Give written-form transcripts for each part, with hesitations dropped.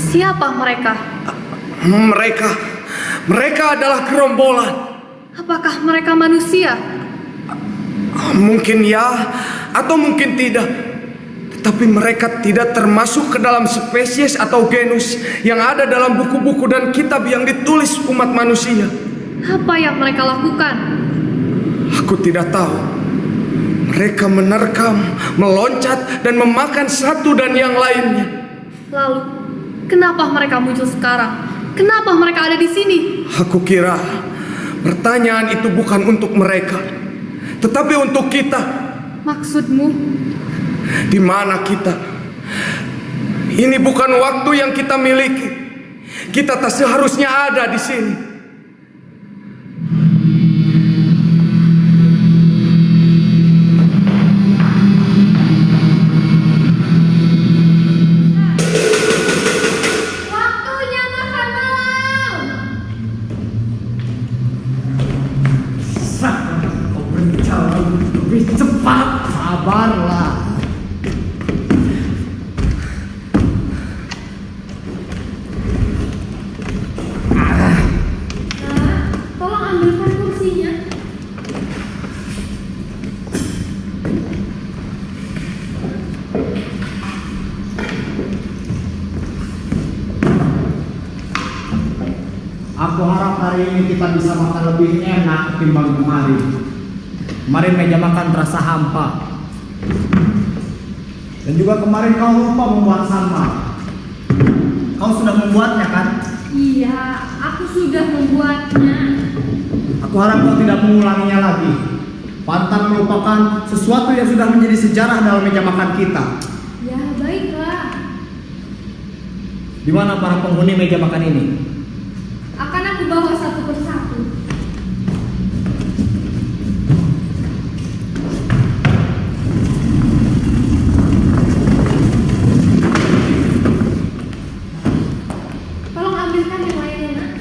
Siapa mereka? Mereka adalah gerombolan. Apakah mereka manusia? Mungkin ya, atau mungkin tidak. Tetapi mereka tidak termasuk ke dalam spesies atau genus yang ada dalam buku-buku dan kitab yang ditulis umat manusia. Apa yang mereka lakukan? Aku tidak tahu. Mereka menerkam, meloncat, dan memakan satu dan yang lainnya. Lalu, kenapa mereka muncul sekarang? Kenapa mereka ada di sini? Aku kira pertanyaan itu bukan untuk mereka, tetapi untuk kita. Maksudmu? Di mana kita? Ini bukan waktu yang kita miliki. Kita tak seharusnya ada di sini. Lebih cepat, sabarlah. Tolong ambilkan kursinya. Aku harap hari ini kita bisa makan lebih enak ketimbang kemarin. Kemarin meja makan terasa hampa. Dan juga kemarin kau lupa membuat sambal. Kau sudah membuatnya kan? Iya, aku sudah membuatnya. Aku harap kau tidak mengulanginya lagi. Pantang melupakan sesuatu yang sudah menjadi sejarah dalam meja makan kita. Ya, baiklah. Di mana para penghuni meja makan ini? Akan aku bawa satu persatu. Tolong ambilkan yang lainnya, Nak.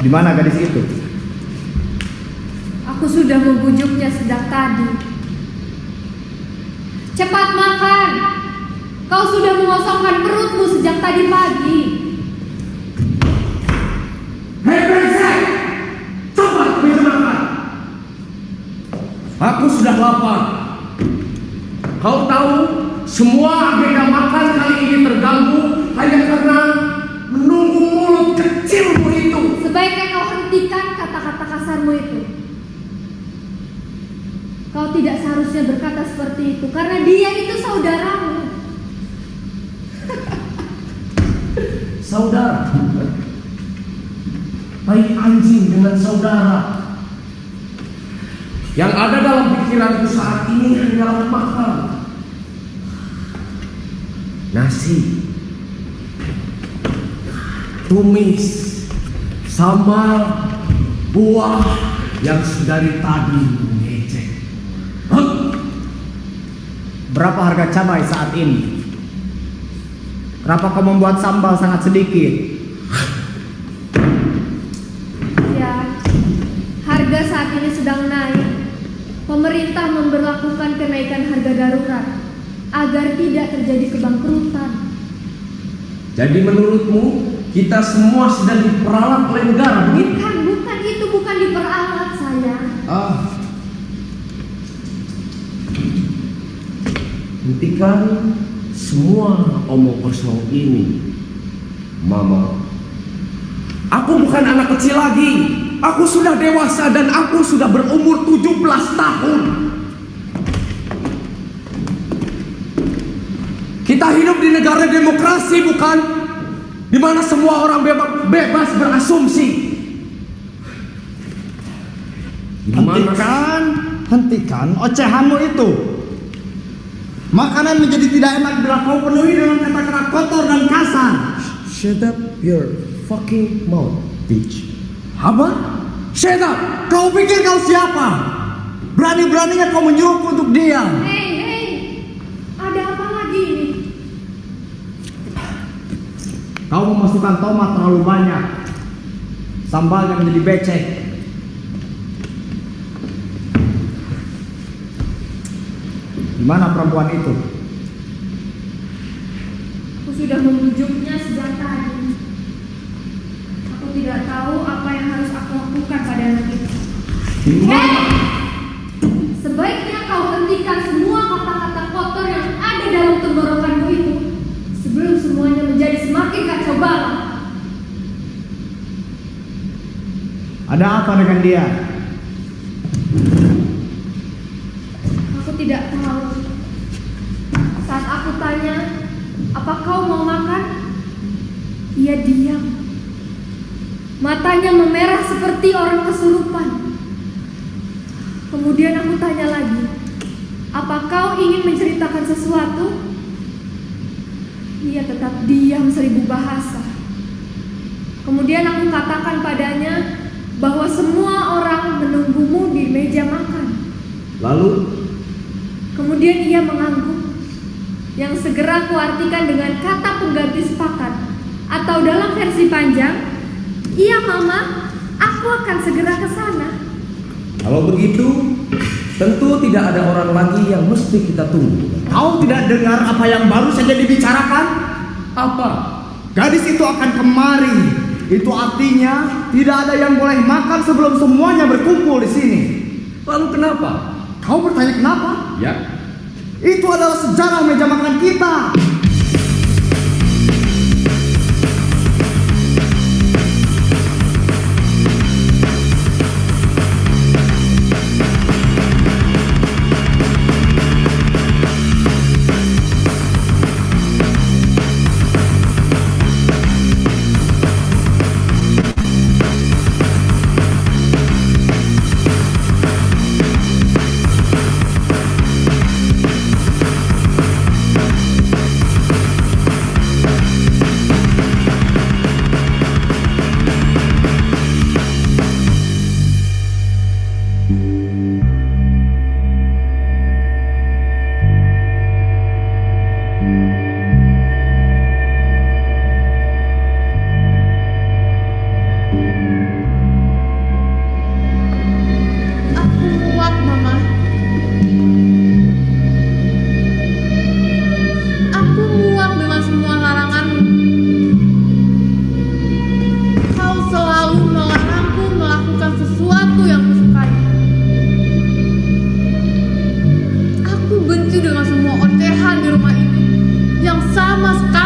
Di mana gadis itu? Aku sudah membujuknya sejak tadi. Cepat makan. Kau sudah mengosongkan perutmu sejak tadi pagi. Hei brengsek! Cepat meja makan! Aku sudah lapar. Kau tahu semua agenda makan kali ini terganggu hanya karena menunggu mulut kecilmu itu. Sebaiknya kau hentikan kata-kata kasarmu itu. Kau tidak seharusnya berkata seperti itu, karena dia itu saudaramu. Saudara? Baik anjing dengan saudara. Yang ada dalam pikiranku saat ini hanyalah makan. Nasi, tumis, sambal, buah yang sedari tadi mengecek. Berapa harga cabai saat ini? Kenapa kau membuat sambal sangat sedikit? Ya, harga saat ini sedang naik. Pemerintah memberlakukan kenaikan harga darurat agar tidak terjadi kebangkrutan. Jadi menurutmu kita semua sedang diperalat oleh negara, begitu? Bukan, itu bukan diperalat sayang. Hentikan semua omong kosong ini, Mama. Aku bukan anak kecil lagi. Aku sudah dewasa dan aku sudah berumur 17 tahun. Kita hidup di negara demokrasi, bukan? Di mana semua orang bebas berasumsi. Hentikan ocehanmu itu. Makanan menjadi tidak enak bila kau penuhi dengan kata-kata kotor dan kasar. Shut up your fucking mouth, bitch. Apa? Shut up! Kau pikir kau siapa? Berani-beraninya kau menyuruhku untuk diam. Hei, ada apa lagi ini? Kau memasukkan tomat terlalu banyak. Sambalnya menjadi becek. Di mana perempuan itu? Aku sudah membujuknya sejak tadi. Aku tidak tahu apa yang harus aku lakukan pada anak itu. Hei! Sebaiknya kau hentikan semua kata-kata kotor yang ada dalam tenggorokanmu itu sebelum semuanya menjadi semakin kacau balau. Ada apa dengan dia? Aku tidak tahu. Saat aku tanya, apa kau mau makan? Ia diam. Matanya memerah seperti orang kesurupan. Kemudian aku tanya lagi, apa kau ingin menceritakan sesuatu? Ia tetap diam 1000 bahasa. Kemudian aku katakan padanya bahwa semua orang menunggumu di meja makan. Lalu? Kemudian ia mengangguk, yang segera kuartikan dengan kata pengganti sepakat, atau dalam versi panjang, iya Mama, aku akan segera ke sana. Kalau begitu, tentu tidak ada orang lagi yang mesti kita tunggu. Kau tidak dengar apa yang baru saja dibicarakan? Apa? Gadis itu akan kemari. Itu artinya tidak ada yang boleh makan sebelum semuanya berkumpul di sini. Lalu kenapa? Kau bertanya kenapa? Ya. Itu adalah sejarah meja makan kita.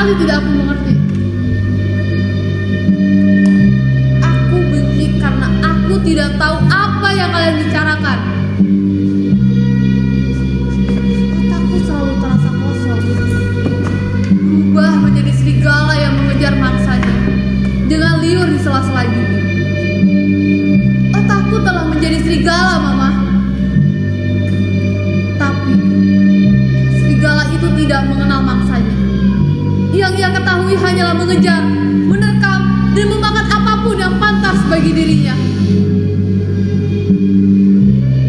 Tidak aku mengerti. Aku benci karena aku tidak tahu apa yang kalian bicarakan. Otakku selalu terasa kosong, berubah menjadi serigala yang mengejar mangsanya dengan liur di sela-sela gigi. Otakku telah menjadi serigala, Mama. Tapi serigala itu tidak mengenal mangsanya. Yang ia ketahui hanyalah mengejar, menerkam, dan memakan apapun yang pantas bagi dirinya.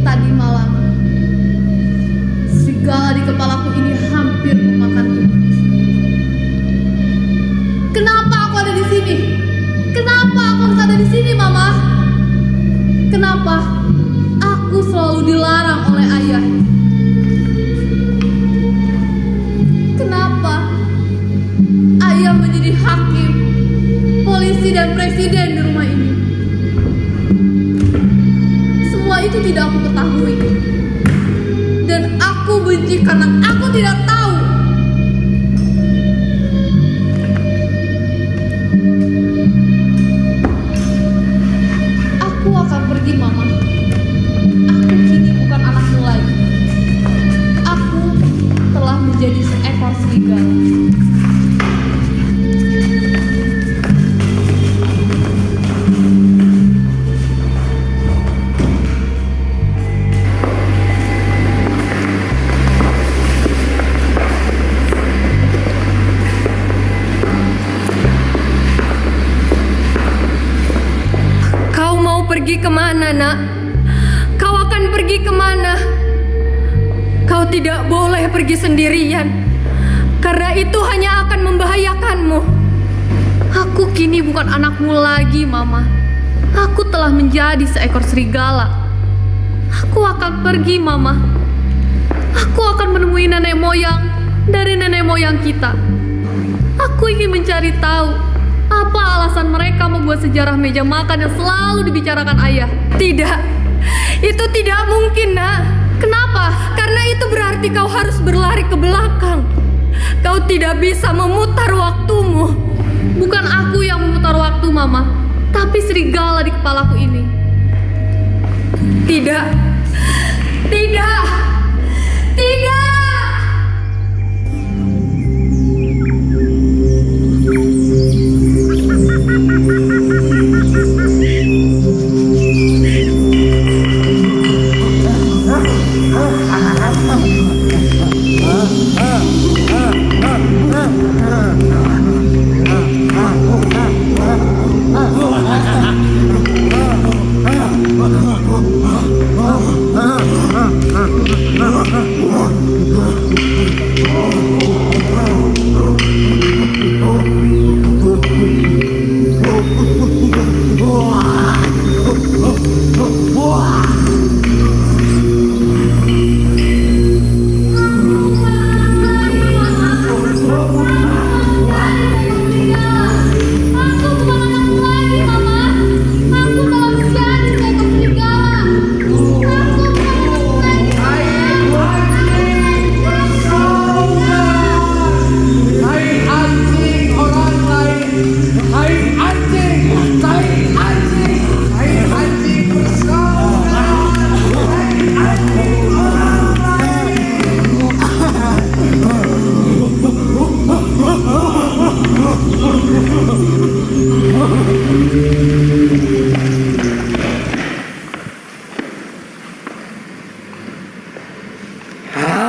Tadi malam, serigala di kepalaku ini hampir memakan tubuhku. Kenapa aku ada di sini? Kenapa aku harus ada di sini, Mama? Kenapa aku selalu dilarang oleh ayah? Kenapa ayah ayah menjadi hakim, polisi dan presiden di rumah ini. Semua itu tidak aku ketahui. Dan aku benci karena aku tidak tahu. Aku akan pergi, Mama. Aku kini bukan anakmu lagi. Aku telah menjadi seekor serigala. Pergi kemana, nak? Kau akan pergi kemana? Kau tidak boleh pergi sendirian, karena itu hanya akan membahayakanmu. Aku kini bukan anakmu lagi, Mama. Aku telah menjadi seekor serigala. Aku akan pergi, Mama. Aku akan menemui nenek moyang dari nenek moyang kita. Aku ingin mencari tahu apa alasan mereka membuat sejarah meja makan yang selalu dibicarakan ayah. Tidak, itu tidak mungkin, nak. Kenapa? Karena itu berarti kau harus berlari ke belakang. Kau tidak bisa memutar waktumu. Bukan aku yang memutar waktu, Mama, tapi serigala di kepalaku ini. Tidak, tidak, tidak.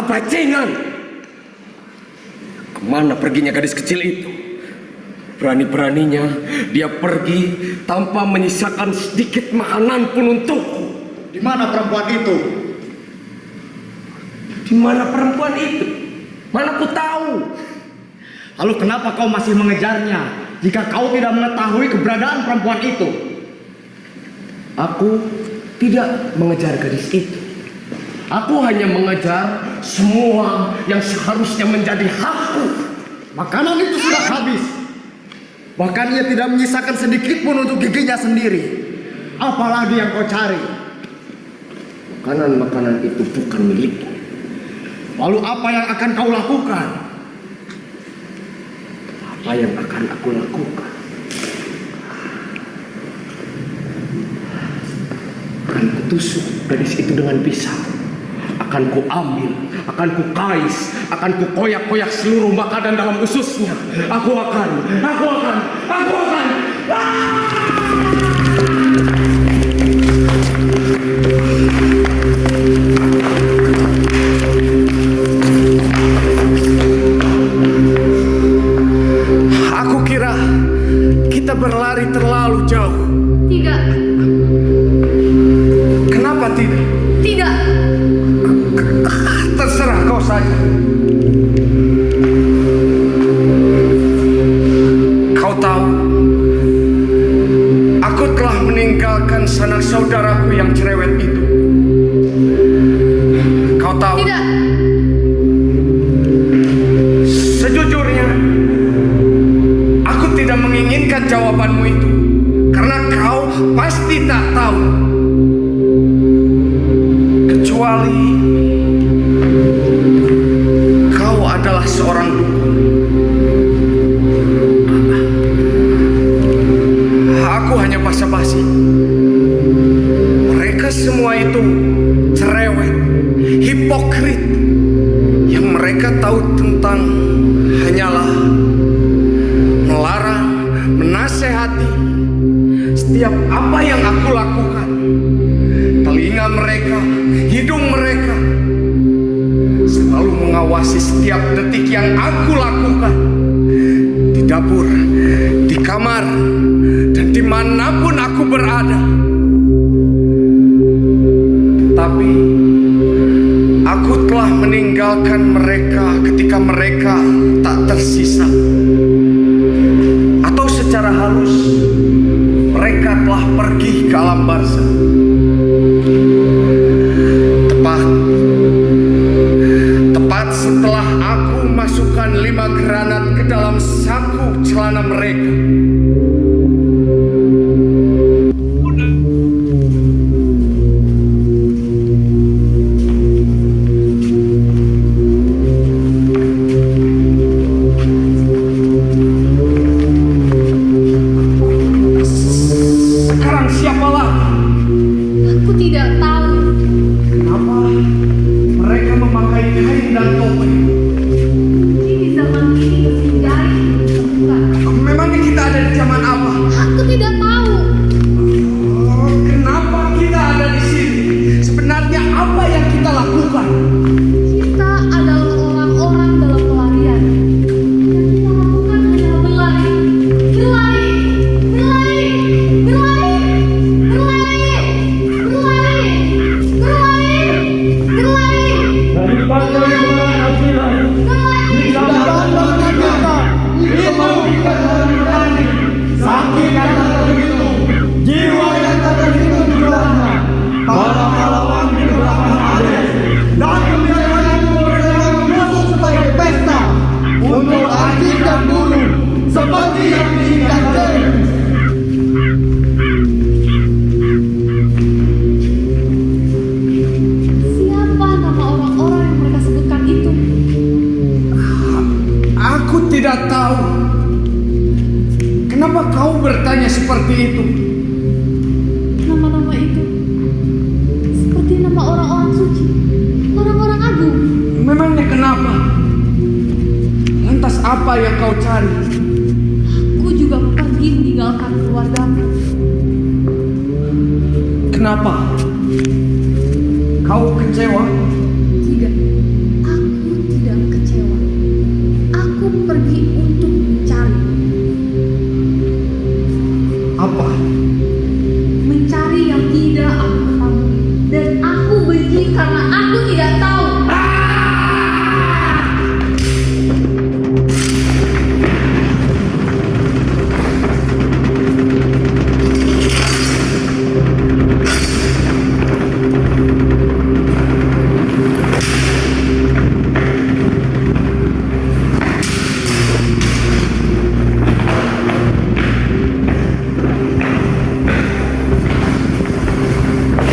Bajingan! Kemana perginya gadis kecil itu? Berani-beraninya dia pergi tanpa menyisakan sedikit makanan pun untukku. Di mana perempuan itu? Di mana perempuan itu? Mana ku tahu? Lalu kenapa kau masih mengejarnya jika kau tidak mengetahui keberadaan perempuan itu? Aku tidak mengejar gadis itu. Aku hanya mengejar semua yang seharusnya menjadi hakku. Makanan itu sudah habis. Bahkan ia tidak menyisakan sedikit pun untuk giginya sendiri. Apalagi yang kau cari? Makanan-makanan itu bukan miliknya. Lalu apa yang akan kau lakukan? Apa yang akan aku lakukan? Akan kutusuk gadis itu dengan pisau. Akan ku ambil, akan ku kais, akan ku koyak-koyak seluruh makanan dalam ususnya. Aku akan. Aku kira kita berlari terlalu jauh. Tidak. Kenapa tidak? Tidak. Terserah kau saja. Kau tahu, aku telah meninggalkan sanak saudaraku yang cerewet itu. Kau tahu? Tidak. Sejujurnya, dengan jawabanmu itu, karena kau pasti tak tahu. Kecuali kau adalah seorang dukun. Aku hanya basa-basi. Mereka semua itu cerewet, hipokrit. Yang mereka tahu tentang hanyalah melarang, menasehati setiap apa yang aku lakukan. Telinga mereka, hidung mereka selalu mengawasi setiap detik yang aku lakukan. Di dapur, di kamar, dan dimanapun aku berada. Tapi aku telah meninggalkan mereka ketika mereka tak tersisa. Atau secara halus, mereka telah pergi ke alam barzah. Tepat setelah aku masukkan 5 granat ke dalam saku celana mereka. Sekarang siapa lagi? Aku tidak tahu. Kenapa mereka memakai kain dan topeng? Mungkin di zaman ini mesin jahit ditemukan. Memangnya kita ada di zaman apa? Aku tidak tahu. Kenapa kita ada di sini? Sebenarnya apa yang kita lakukan? Kita adalah orang-orang dalam pelarian. Yang kita lakukan adalah berlari, berlari, berlari, berlari, berlari, berlari, berlari, berlari. Sakit kata begitu, jiwa yang tak begitu jumlahnya. Para pahlawan di belakang Hades dan kebiasaanmu berjalan masuk sebagai pesta untuk anjing dan bulu seperti yang diinginkan Zeus. Siapa nama orang-orang yang mereka sebutkan itu? Aku tidak tahu. Kenapa kau bertanya seperti itu? Nama-nama itu seperti nama orang-orang suci, orang-orang agung. Memangnya kenapa? Lantas apa yang kau cari? Aku juga pergi meninggalkan keluargaku. Kenapa? Kau kecewa? Tidak, aku tidak kecewa. Aku pergi untuk mencari. Apa? Mencari yang tidak aku ketahui. Dan aku benci karena aku tidak tahu.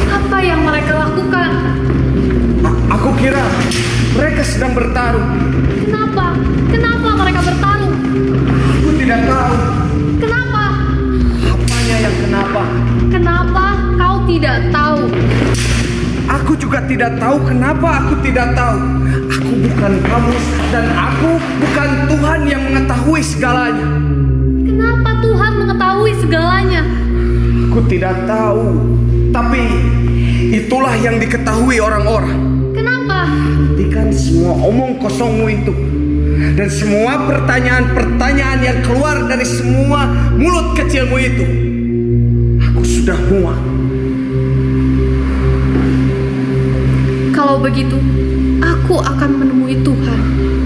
Apa yang mereka lakukan? Aku kira mereka sedang bertarung. Kenapa? Kenapa mereka bertarung? Aku tidak tahu. Kenapa? Apanya yang kenapa? Kenapa kau tidak tahu? Aku juga tidak tahu kenapa aku tidak tahu. Aku bukan kamu dan aku bukan Tuhan yang mengetahui segalanya. Kenapa Tuhan mengetahui segalanya? Aku tidak tahu. Tapi itulah yang diketahui orang-orang. Kenapa? Hentikan semua omong kosongmu itu. Dan semua pertanyaan-pertanyaan yang keluar dari semua mulut kecilmu itu. Aku sudah muak. Kalau begitu, aku akan menemui Tuhan.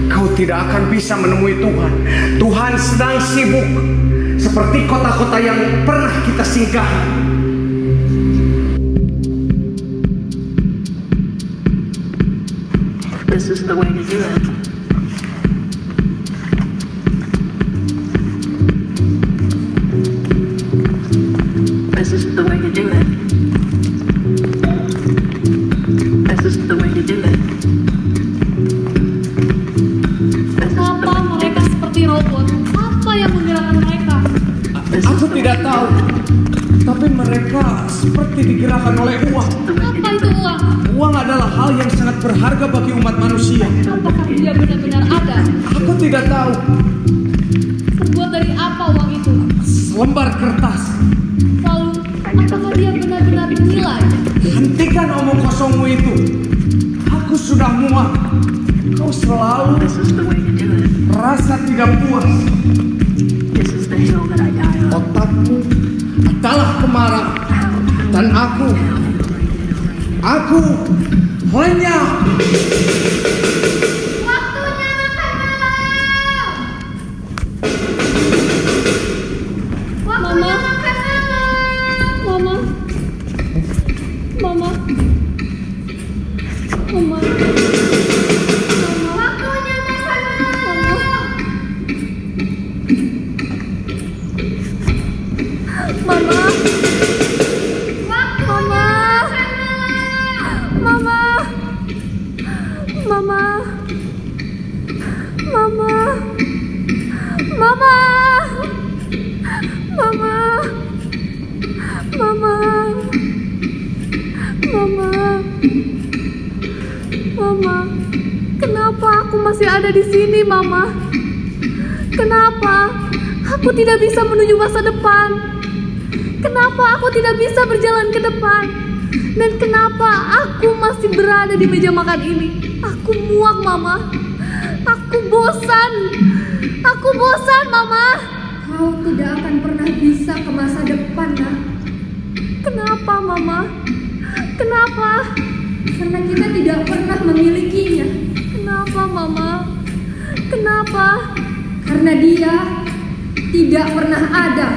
Kau tidak akan bisa menemui Tuhan. Tuhan sedang sibuk. Seperti kota-kota yang pernah kita singgahi. This is the way to do it. Apa yang menggerakkan mereka? Aku tidak tahu. Tapi mereka seperti digerakkan oleh uang. Apa itu uang? Uang adalah hal yang sangat berharga bagi umat manusia. Apakah dia benar-benar ada? Aku tidak tahu. Terbuat dari apa uang itu? Selembar kertas. Lalu, apakah dia benar-benar bernilai? Hentikan omong kosongmu itu. Aku sudah muak. Kau selalu merasa tidak puas. Otakmu adalah kemarau. Dan aku lenyap. Waktunya makan malam. Waktunya Mama. makan malam. Mama. Mama. Mama. Waktunya makan malam. Mama. Mama. Mama. Mama. Mama. Mama. Mama. Mama. Kenapa aku masih ada di sini, Mama? Kenapa aku tidak bisa menuju masa depan? Kenapa aku tidak bisa berjalan ke depan? Dan kenapa aku masih berada di meja makan ini? Aku muak, Mama. Aku bosan. Aku bosan, Mama. Kau tidak akan pernah bisa ke masa depan, nak. Kenapa, Mama? Kenapa? Karena kita tidak pernah memilikinya. Kenapa, Mama? Kenapa? Karena dia tidak pernah ada.